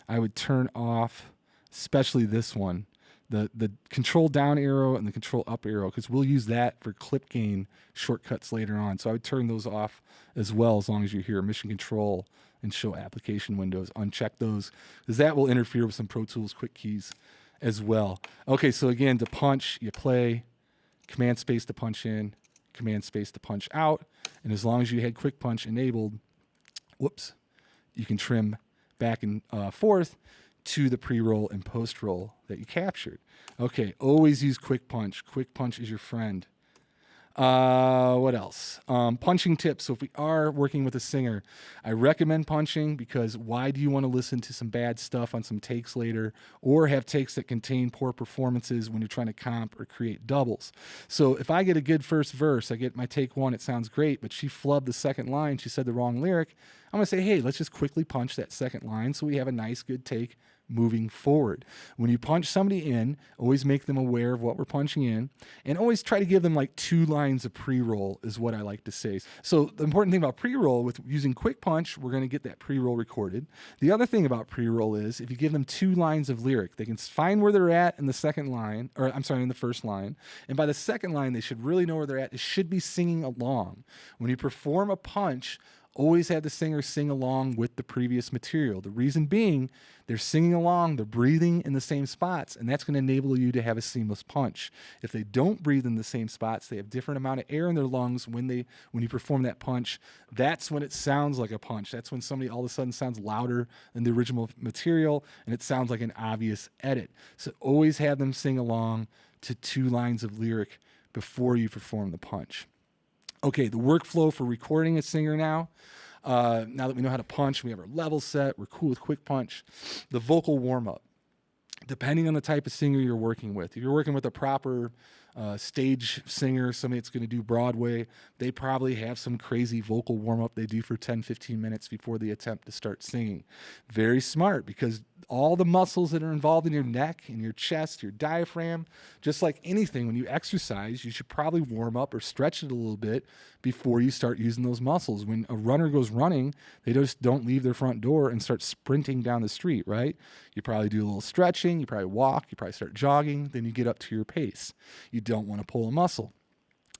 I would turn off, especially this one, the control down arrow and the control up arrow, because we'll use that for clip gain shortcuts later on. So I would turn those off as well, as long as you hear Mission Control and show application windows. Uncheck those, because that will interfere with some Pro Tools quick keys as well. Okay, so again, to punch, you play, Command Space to punch in, Command Space to punch out, and as long as you had quick punch enabled, you can trim back and forth to the pre-roll and post-roll that you captured. Okay, always use quick punch. Quick punch is your friend. What else? Punching tips. So if we are working with a singer, I recommend punching, because why do you want to listen to some bad stuff on some takes later, or have takes that contain poor performances when you're trying to comp or create doubles? So if I get a good first verse, I get my take 1, it sounds great, but she flubbed the second line, she said the wrong lyric, I'm going to say, hey, let's just quickly punch that second line so we have a nice, good take moving forward. When you punch somebody in, always make them aware of what we're punching in, and always try to give them like 2 lines of pre-roll is what I like to say. So the important thing about pre-roll, with using quick punch, we're going to get that pre-roll recorded. The other thing about pre-roll is if you give them 2 lines of lyric, they can find where they're at in the second line, or I'm sorry, in the first line. And by the second line, they should really know where they're at. They should be singing along. When you perform a punch, always have the singer sing along with the previous material. The reason being, they're singing along, they're breathing in the same spots, and that's going to enable you to have a seamless punch. If they don't breathe in the same spots, they have different amount of air in their lungs when you perform that punch. That's when it sounds like a punch. That's when somebody all of a sudden sounds louder than the original material, and it sounds like an obvious edit. So always have them sing along to 2 lines of lyric before you perform the punch. Okay, the workflow for recording a singer now. Now that we know how to punch, we have our level set, we're cool with quick punch. The vocal warm-up. Depending on the type of singer you're working with. If you're working with a proper stage singer, somebody that's going to do Broadway, they probably have some crazy vocal warm-up they do for 10, 15 minutes before they attempt to start singing. Very smart, because all the muscles that are involved in your neck and your chest, your diaphragm, just like anything, when you exercise, you should probably warm up or stretch it a little bit before you start using those muscles. When a runner goes running, they just don't leave their front door and start sprinting down the street, right? You probably do a little stretching, you probably walk, you probably start jogging, then you get up to your pace. You don't want to pull a muscle.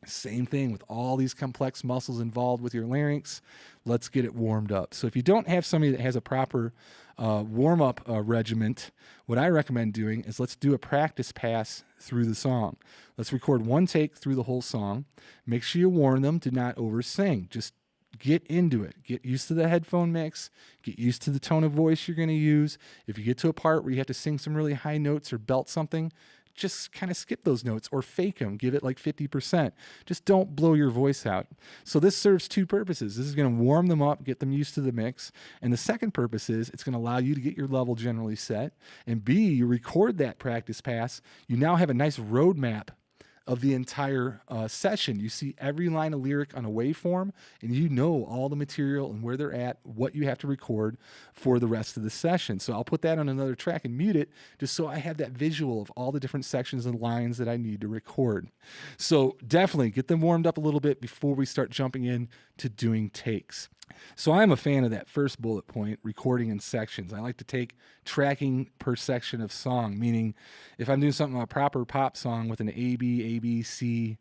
Same thing with all these complex muscles involved with your larynx. Let's get it warmed up. So if you don't have somebody that has a proper warm-up regiment, what I recommend doing is let's do a practice pass through the song. Let's record one take through the whole song. Make sure you warn them to not over-sing. Just get into it. Get used to the headphone mix. Get used to the tone of voice you're going to use. If you get to a part where you have to sing some really high notes or belt something, just kind of skip those notes or fake them. Give it like 50%. Just don't blow your voice out. So this serves two purposes. This is going to warm them up, get them used to the mix. And the second purpose is it's going to allow you to get your level generally set. And B, you record that practice pass. You now have a nice roadmap of the entire session. You see every line of lyric on a waveform, and you know all the material and where they're at, what you have to record for the rest of the session. So I'll put that on another track and mute it just so I have that visual of all the different sections and lines that I need to record. So definitely get them warmed up a little bit before we start jumping in to doing takes. So I'm a fan of that first bullet point, recording in sections. I like to take tracking per section of song, meaning if I'm doing something on a proper pop song with an A, B, C,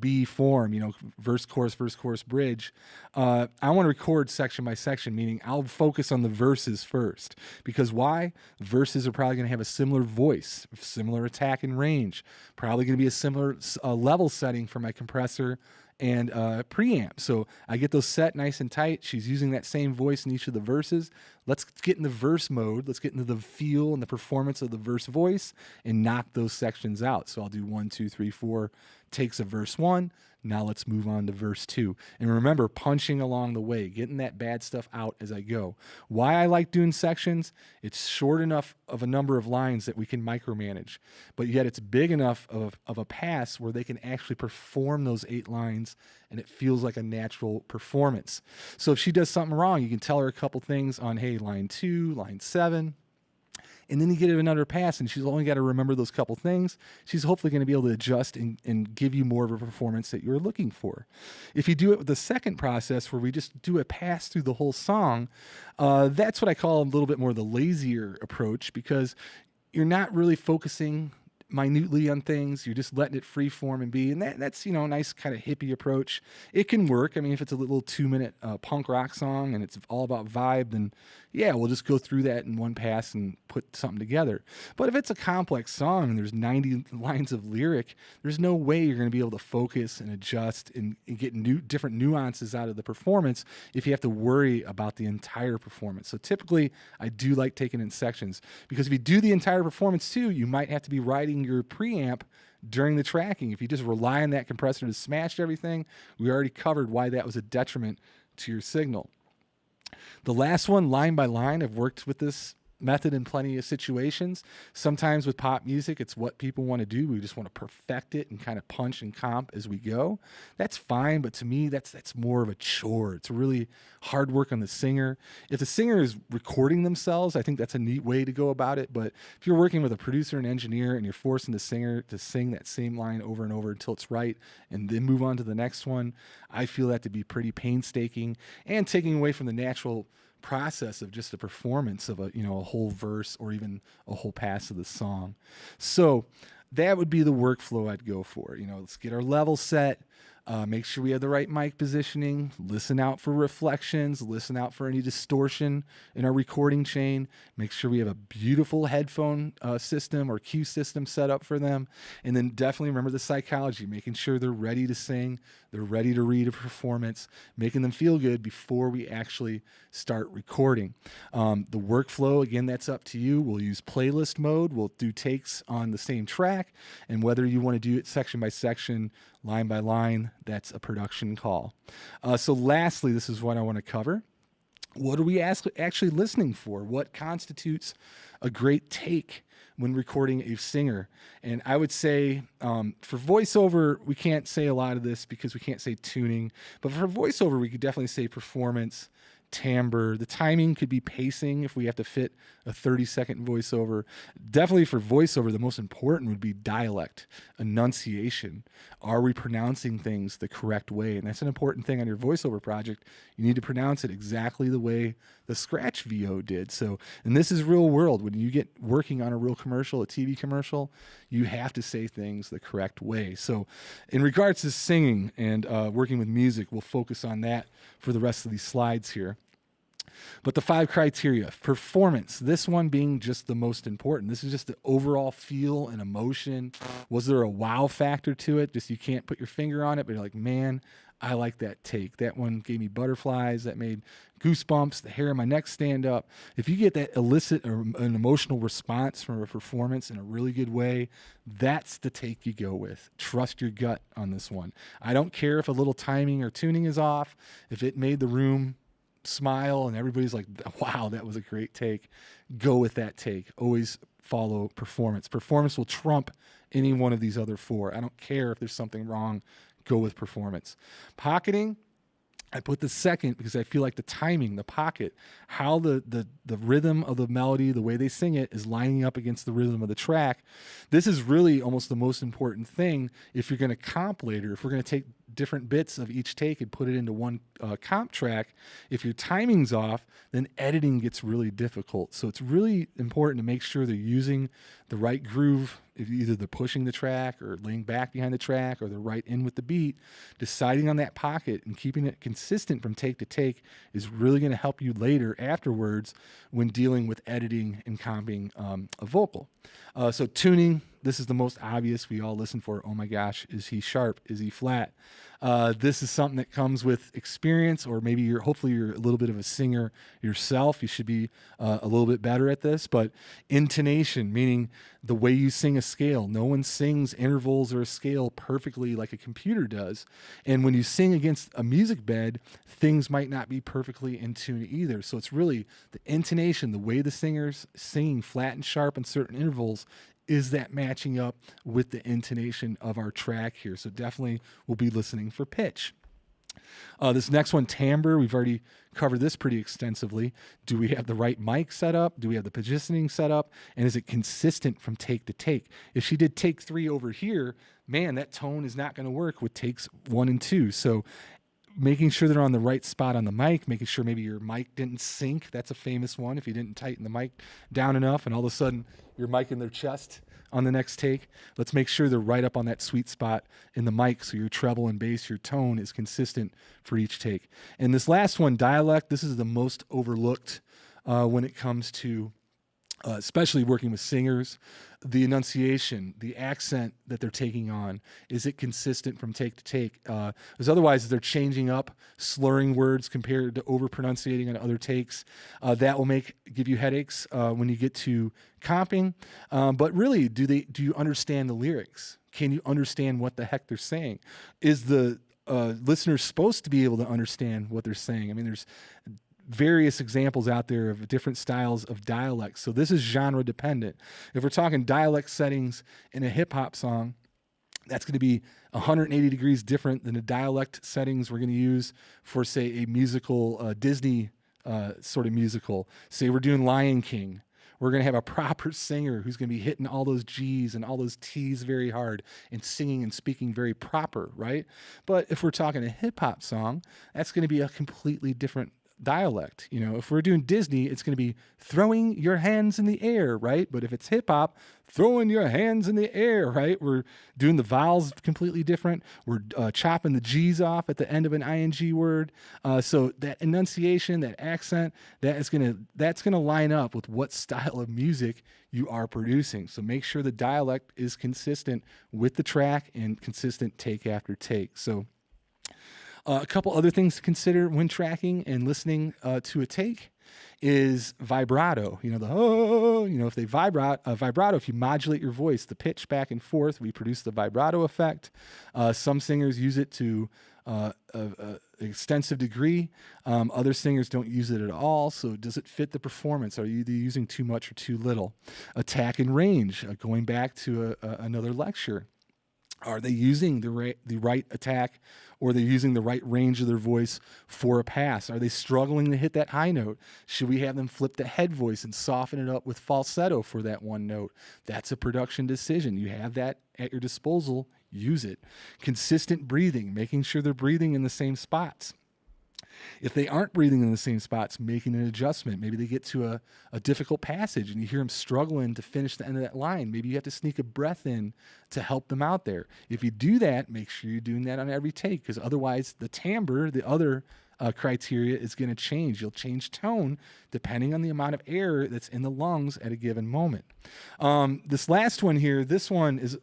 B form, verse, chorus, bridge, I want to record section by section, meaning I'll focus on the verses first. Because why? Verses are probably going to have a similar voice, similar attack and range, probably going to be a similar level setting for my compressor and preamp. So I get those set nice and tight. She's using that same voice in each of the verses. Let's get in the verse mode. Let's get into the feel and the performance of the verse voice and knock those sections out. So I'll do 1, 2, 3, 4 takes of verse 1. Now let's move on to verse 2. And remember, punching along the way, getting that bad stuff out as I go. Why I like doing sections, it's short enough of a number of lines that we can micromanage, but yet it's big enough of a pass where they can actually perform those 8 lines and it feels like a natural performance. So if she does something wrong, you can tell her a couple things on, hey, line 2, line 7, and then you get another pass, and she's only got to remember those couple things. She's hopefully going to be able to adjust and give you more of a performance that you're looking for. If you do it with the second process, where we just do a pass through the whole song, that's what I call a little bit more the lazier approach, because you're not really focusing minutely on things. You're just letting it free form and be. And that's, a nice kind of hippie approach. It can work. I mean, if it's a little 2-minute punk rock song and it's all about vibe, then yeah, we'll just go through that in one pass and put something together. But if it's a complex song and there's 90 lines of lyric, there's no way you're going to be able to focus and adjust and get different nuances out of the performance if you have to worry about the entire performance. So typically, I do like taking in sections, because if you do the entire performance too, you might have to be writing your preamp during the tracking. If you just rely on that compressor to smash everything, we already covered why that was a detriment to your signal. The last one, line by line, I've worked with this method in plenty of situations. Sometimes with pop music, it's what people want to do. We just want to perfect it and kind of punch and comp as we go. That's fine, but to me, that's more of a chore. It's really hard work on the singer. If the singer is recording themselves, I think that's a neat way to go about it. But if you're working with a producer and engineer and you're forcing the singer to sing that same line over and over until it's right and then move on to the next one, I feel that to be pretty painstaking and taking away from the natural process of just a performance of a whole verse or even a whole pass of the song. So that would be the workflow I'd go for. Let's get our level set, make sure we have the right mic positioning, listen out for reflections, listen out for any distortion in our recording chain, make sure we have a beautiful headphone system or cue system set up for them, and then definitely remember the psychology, making sure they're ready to sing, they're ready to read a performance, making them feel good before we actually start recording. The workflow, again, that's up to you. We'll use playlist mode. We'll do takes on the same track, and whether you want to do it section by section, line by line, that's a production call. So lastly, this is what I want to cover. What are we actually listening for? What constitutes a great take when recording a singer? And I would say for voiceover, we can't say a lot of this because we can't say tuning. But for voiceover, we could definitely say performance, timbre. The timing could be pacing if we have to fit a 30-second voiceover. Definitely for voiceover, the most important would be dialect, enunciation. Are we pronouncing things the correct way? And that's an important thing on your voiceover project. You need to pronounce it exactly the way the Scratch VO did. So, and this is real world. When you get working on a real commercial, a TV commercial, you have to say things the correct way. So in regards to singing and working with music, we'll focus on that for the rest of these slides here. But the 5 criteria, performance, this one being just the most important. This is just the overall feel and emotion. Was there a wow factor to it? Just you can't put your finger on it, but you're like, man, I like that take. That one gave me butterflies. That made goosebumps, the hair on my neck stand up. If you get that elicit or an emotional response from a performance in a really good way, that's the take you go with. Trust your gut on this one. I don't care if a little timing or tuning is off. If it made the room smile and everybody's like, wow, that was a great take, go with that take. Always follow performance. Performance will trump any one of these other 4. I don't care if there's something wrong, go with performance. Pocketing, I put the second because I feel like the timing, the pocket, how the rhythm of the melody, the way they sing it is lining up against the rhythm of the track. This is really almost the most important thing if you're going to comp later. If we're going to take different bits of each take and put it into one comp track, if your timing's off, then editing gets really difficult. So it's really important to make sure they're using the right groove, if either they're pushing the track or laying back behind the track or they're right in with the beat. Deciding on that pocket and keeping it consistent from take to take is really going to help you later afterwards when dealing with editing and comping a vocal. So tuning, this is the most obvious. We all listen for, oh my gosh, is he sharp? Is he flat? This is something that comes with experience, or maybe hopefully you're a little bit of a singer yourself. You should be a little bit better at this. But intonation, meaning the way you sing a scale. No one sings intervals or a scale perfectly like a computer does. And when you sing against a music bed, things might not be perfectly in tune either. So it's really the intonation, the way the singer's singing flat and sharp in certain intervals. Is that matching up with the intonation of our track here? So definitely we'll be listening for pitch. This next one, timbre, we've already covered this pretty extensively. Do we have the right mic set up? Do we have the positioning set up? And is it consistent from take to take? If she did take 3 over here, man, that tone is not going to work with takes 1 and 2. So making sure they're on the right spot on the mic, making sure maybe your mic didn't sync. That's a famous one. If you didn't tighten the mic down enough and all of a sudden you're micing their chest on the next take, let's make sure they're right up on that sweet spot in the mic so your treble and bass, your tone is consistent for each take. And this last one, dialect, this is the most overlooked when it comes to especially working with singers. The enunciation, the accent that they're taking on, is it consistent from take to take? Because otherwise, they're changing up, slurring words compared to over-pronunciating on other takes. That will give you headaches when you get to comping. But really, do you understand the lyrics? Can you understand what the heck they're saying? Is the listener supposed to be able to understand what they're saying? I mean, there's various examples out there of different styles of dialects. So this is genre dependent. If we're talking dialect settings in a hip hop song, that's going to be 180 degrees different than the dialect settings we're going to use for, say, a musical, Disney sort of musical. Say we're doing Lion King. We're going to have a proper singer who's going to be hitting all those G's and all those T's very hard and singing and speaking very proper, right? But if we're talking a hip hop song, that's going to be a completely different dialect. You know, if we're doing Disney, it's going to be throwing your hands in the air, right? But if it's hip hop, throwing your hands in the air, right? We're doing the vowels completely different. We're chopping the G's off at the end of an ing word. So that enunciation, that accent, that's going to line up with what style of music you are producing. So make sure the dialect is consistent with the track and consistent take after take. So a couple other things to consider when tracking and listening to a take. is vibrato. If they vibrato, if you modulate your voice, the pitch back and forth, we produce the vibrato effect. Some singers use it to extensive degree. Other singers don't use it at all. So does it fit the performance? Are you either using too much or too little? Attack and range, going back to another lecture. Are they using the right attack, or they're using the right range of their voice for a pass? Are they struggling to hit that high note? Should we have them flip the head voice and soften it up with falsetto for that one note? That's a production decision. You have that at your disposal. Use it. Consistent breathing, making sure they're breathing in the same spots. If they aren't breathing in the same spots, making an adjustment. Maybe they get to a difficult passage and you hear them struggling to finish the end of that line. Maybe you have to sneak a breath in to help them out there. If you do that, make sure you're doing that on every take, because otherwise the timbre, the other criteria, is going to change. You'll change tone depending on the amount of air that's in the lungs at a given moment. This last one here, this one is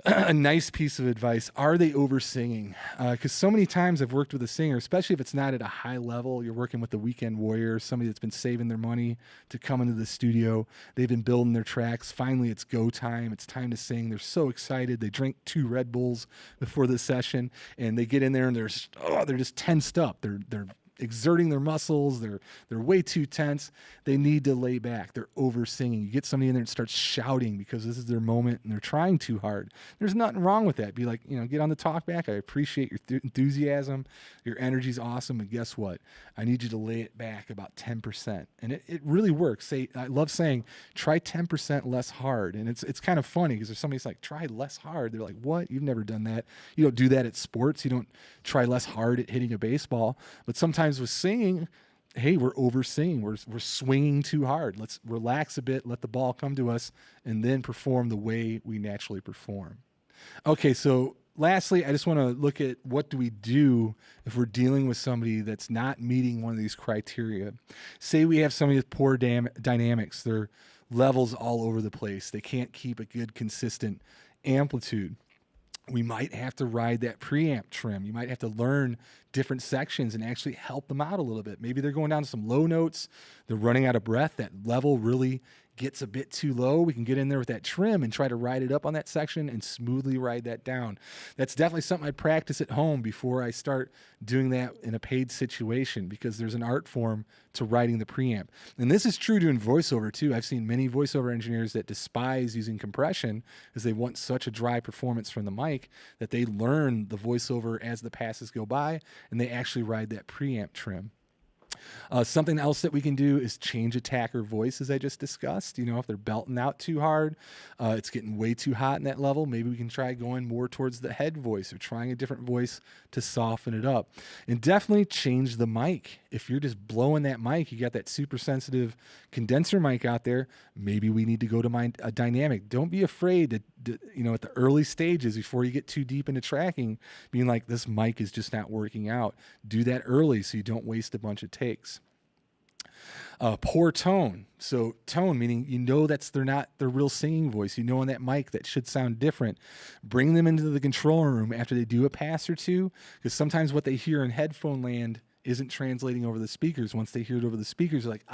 a nice piece of advice. Are they over singing? Because so many times I've worked with a singer, especially if it's not at a high level. You're working with the weekend warrior, somebody that's been saving their money to come into the studio. They've been building their tracks. Finally, it's go time. It's time to sing. They're so excited. They drink 2 Red Bulls before the session, and they get in there and they're just tensed up. They're exerting their muscles. They're way too tense. They need to lay back. They're over singing. You get somebody in there and starts shouting because this is their moment and they're trying too hard. There's nothing wrong with that. Be like, get on the talk back. I appreciate your enthusiasm. Your energy's awesome. And guess what? I need you to lay it back about 10%. And it really works. I love saying, try 10% less hard. And it's kind of funny because there's somebody's like, try less hard. They're like, what? You've never done that. You don't do that at sports. You don't try less hard at hitting a baseball. But sometimes with singing, hey, we're over singing. We're swinging too hard. Let's relax a bit, let the ball come to us, and then perform the way we naturally perform. Okay, so lastly, I just want to look at what do we do if we're dealing with somebody that's not meeting one of these criteria. Say we have somebody with poor dynamics. Their levels all over the place. They can't keep a good, consistent amplitude. We might have to ride that preamp trim. You might have to learn different sections and actually help them out a little bit. Maybe they're going down to some low notes. They're running out of breath. That level really gets a bit too low. We can get in there with that trim and try to ride it up on that section and smoothly ride that down. That's definitely something I practice at home before I start doing that in a paid situation, because there's an art form to writing the preamp. And this is true doing voiceover too. I've seen many voiceover engineers that despise using compression because they want such a dry performance from the mic that they learn the voiceover as the passes go by and they actually ride that preamp trim. Something else that we can do is change attacker voice, as I just discussed. If they're belting out too hard, it's getting way too hot in that level, maybe we can try going more towards the head voice or trying a different voice to soften it up. And definitely change the mic. If you're just blowing that mic, you got that super sensitive condenser mic out there, maybe we need to go to a dynamic. Don't be afraid to, at the early stages before you get too deep into tracking, being like, this mic is just not working out. Do that early so you don't waste a bunch of takes. Poor tone. So tone, meaning they're not their real singing voice. On that mic that should sound different. Bring them into the control room after they do a pass or two, because sometimes what they hear in headphone land isn't translating over the speakers. Once they hear it over the speakers, they're like,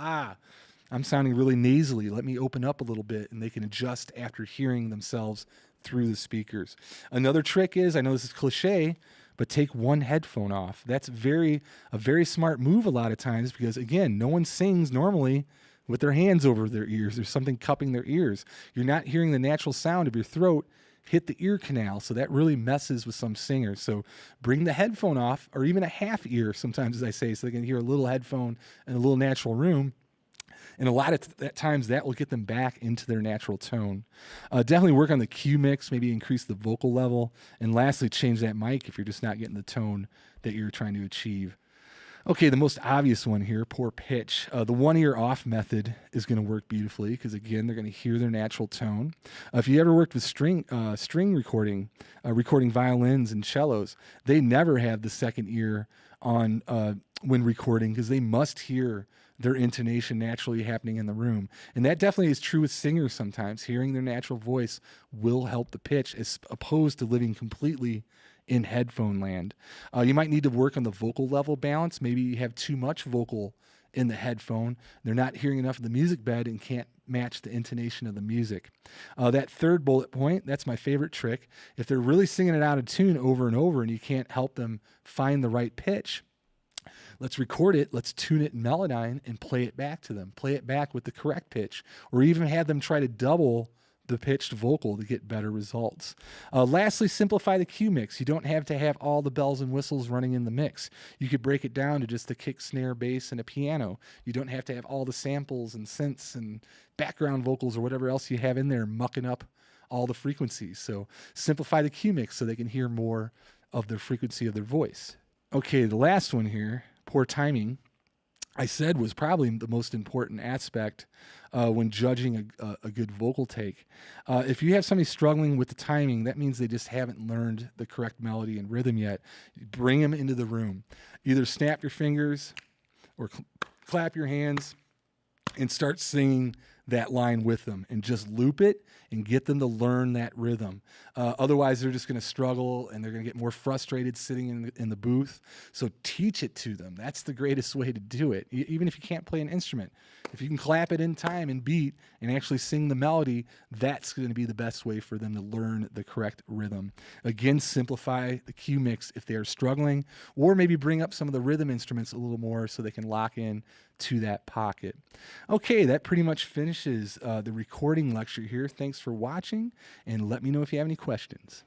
I'm sounding really nasally. Let me open up a little bit, and they can adjust after hearing themselves through the speakers. Another trick is, I know this is cliche, but take one headphone off. That's a very smart move a lot of times, because again, no one sings normally with their hands over their ears. There's something cupping their ears. You're not hearing the natural sound of your throat hit the ear canal, so that really messes with some singers. So bring the headphone off, or even a half ear sometimes, as I say, so they can hear a little headphone in a little natural room. And a lot of times that will get them back into their natural tone. Definitely work on the cue mix, maybe increase the vocal level. And lastly, change that mic if you're just not getting the tone that you're trying to achieve. Okay, the most obvious one here, poor pitch. The 1 ear off method is going to work beautifully because, again, they're going to hear their natural tone. If you ever worked with string recording, recording violins and cellos, they never have the second ear on when recording because they must hear their intonation naturally happening in the room. And that definitely is true with singers sometimes. Hearing their natural voice will help the pitch as opposed to living completely in headphone land. You might need to work on the vocal level balance. Maybe you have too much vocal in the headphone. They're not hearing enough of the music bed and can't match the intonation of the music. That third bullet point, that's my favorite trick. If they're really singing it out of tune over and over and you can't help them find the right pitch, let's record it, let's tune it in Melodyne and play it back to them. Play it back with the correct pitch, or even have them try to double the pitched vocal to get better results. Lastly, simplify the cue mix. You don't have to have all the bells and whistles running in the mix. You could break it down to just the kick, snare, bass, and a piano. You don't have to have all the samples and synths and background vocals or whatever else you have in there mucking up all the frequencies. So simplify the cue mix so they can hear more of the frequency of their voice. Okay, the last one here, poor timing, I said was probably the most important aspect when judging a good vocal take. If you have somebody struggling with the timing, that means they just haven't learned the correct melody and rhythm yet. Bring them into the room. Either snap your fingers or clap your hands and start singing that line with them and just loop it and get them to learn that rhythm. Otherwise, they're just going to struggle and they're going to get more frustrated sitting in the booth. So teach it to them. That's the greatest way to do it. Even if you can't play an instrument, if you can clap it in time and beat and actually sing the melody, that's going to be the best way for them to learn the correct rhythm. Again, simplify the cue mix if they are struggling, or maybe bring up some of the rhythm instruments a little more so they can lock in to that pocket. Okay, that pretty much finishes the recording lecture here. Thanks for watching, and let me know if you have any questions.